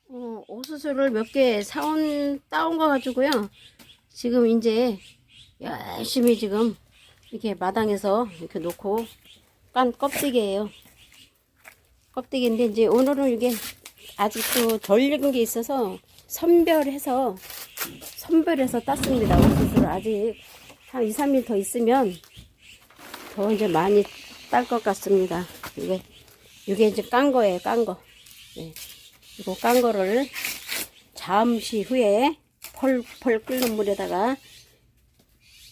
옥수수를 몇 개 따온 거 가지고요. 지금 이제 열심히 지금 이렇게 마당에서 이렇게 놓고 깐 껍데기예요. 껍데기인데 이제 오늘은 이게 아직도 덜 익은 게 있어서 선별해서 땄습니다. 옥수수를 아직 한 2, 3일 더 있으면 더 이제 많이 딸 것 같습니다. 이게 이제 깐 거예요. 깐 거. 네. 이거 깐 거를 잠시 후에 펄펄 끓는 물에다가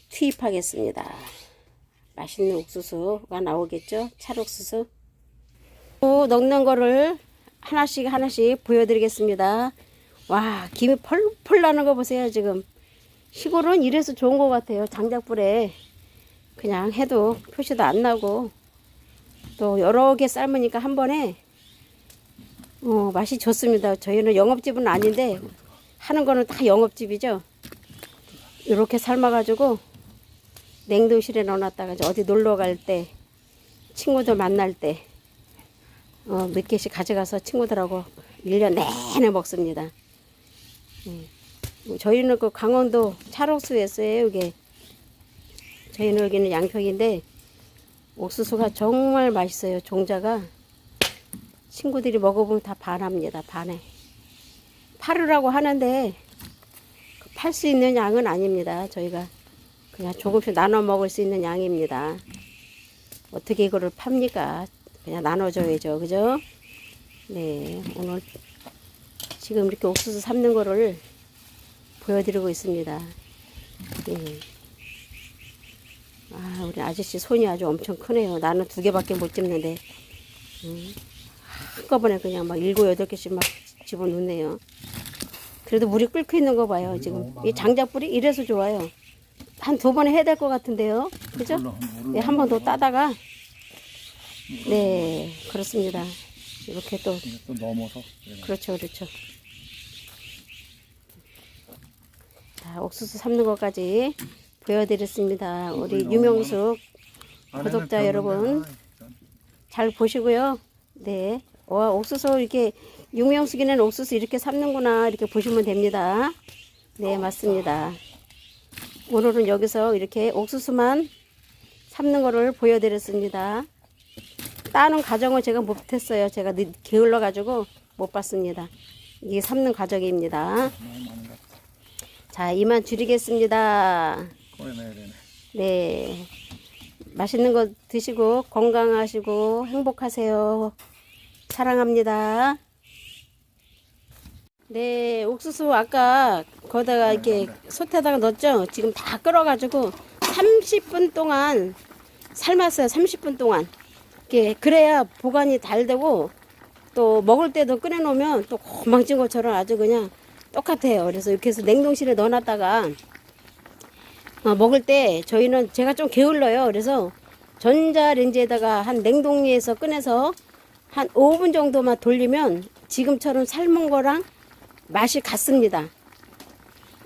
투입하겠습니다. 맛있는 옥수수가 나오겠죠? 찰옥수수. 또 넣는 거를 하나씩 보여드리겠습니다. 와, 김이 펄펄 나는 거 보세요. 지금 시골은 이래서 좋은 것 같아요. 장작불에 그냥 해도 표시도 안 나고 또 여러 개 삶으니까 한 번에 맛이 좋습니다. 저희는 영업집은 아닌데 하는 거는 다 영업집이죠. 이렇게 삶아가지고 냉동실에 넣어놨다가 어디 놀러 갈 때, 친구들 만날 때 몇 개씩 가져가서 친구들하고 1년 내내 먹습니다. 저희는 그 강원도 찰옥수수였어요. 이게 저희는 여기는 양평인데 옥수수가 정말 맛있어요. 종자가 친구들이 먹어보면 다 반합니다. 반해. 팔으라고 하는데 팔 수 있는 양은 아닙니다. 저희가 그냥 조금씩 나눠 먹을 수 있는 양입니다. 어떻게 이거를 팝니까? 그냥 나눠줘야죠. 그죠? 네, 오늘 지금 이렇게 옥수수 삶는 거를 보여드리고 있습니다. 네. 아, 우리 아저씨 손이 아주 엄청 크네요. 나는 2개밖에 못 집는데 한꺼번에 그냥 막 7, 8개씩 막 집어넣네요. 그래도 물이 끓고 있는 거 봐요. 지금 이 장작불이 이래서 좋아요. 한 2번에 해야 될 것 같은데요. 그죠? 네, 한 번 더 따다가 네, 그렇습니다. 이렇게 또 넘어서. 그렇죠. 자, 옥수수 삶는 것까지 보여드렸습니다. 우리 유명숙 구독자 여러분 잘 보시고요. 네, 옥수수 이렇게 유명숙이는 옥수수 이렇게 삶는구나 이렇게 보시면 됩니다. 네, 맞습니다. 오늘은 여기서 이렇게 옥수수만 삶는 거를 보여드렸습니다. 따는 과정을 제가 못했어요. 제가 게을러 가지고 못 봤습니다. 이게 삶는 과정입니다. 자, 이만 줄이겠습니다. 네, 맛있는 거 드시고 건강하시고 행복하세요. 사랑합니다. 네, 옥수수 아까 거기다가 이렇게 솥에다가 넣었죠. 지금 다 끓어가지고 30분 동안 삶았어요. 30분 동안. 그래야 보관이 잘 되고 또 먹을 때도 꺼내 놓으면 또 고망진 것처럼 아주 그냥 똑같아요. 그래서 이렇게 해서 냉동실에 넣어놨다가 먹을 때 저희는 제가 좀 게을러요. 그래서 전자레인지에다가 한 냉동위에서 꺼내서 한 5분 정도만 돌리면 지금처럼 삶은 거랑 맛이 같습니다.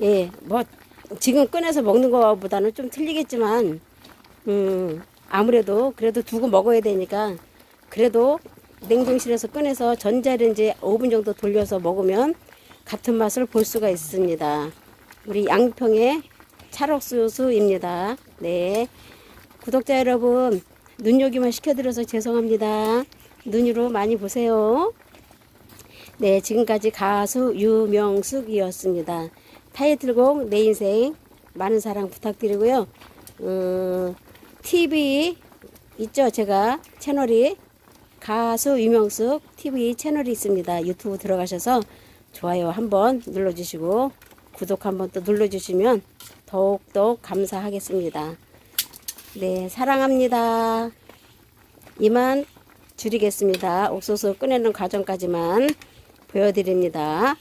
예, 뭐 지금 꺼내서 먹는 거보다는 좀 틀리겠지만 아무래도 그래도 두고 먹어야 되니까 그래도 냉동실에서 꺼내서 전자레인지에 5분 정도 돌려서 먹으면 같은 맛을 볼 수가 있습니다. 우리 양평의 찰옥수수입니다. 네, 구독자 여러분 눈요기만 시켜드려서 죄송합니다. 눈으로 많이 보세요. 네, 지금까지 가수 유명숙이었습니다. 타이틀곡 내 인생 많은 사랑 부탁드리고요. TV 있죠? 제가 채널이 가수 유명숙 TV 채널이 있습니다. 유튜브 들어가셔서 좋아요 한번 눌러주시고 구독 한번 또 눌러주시면 더욱더 감사하겠습니다. 네, 사랑합니다. 이만 줄이겠습니다. 옥수수 꺼내는 과정까지만 보여드립니다.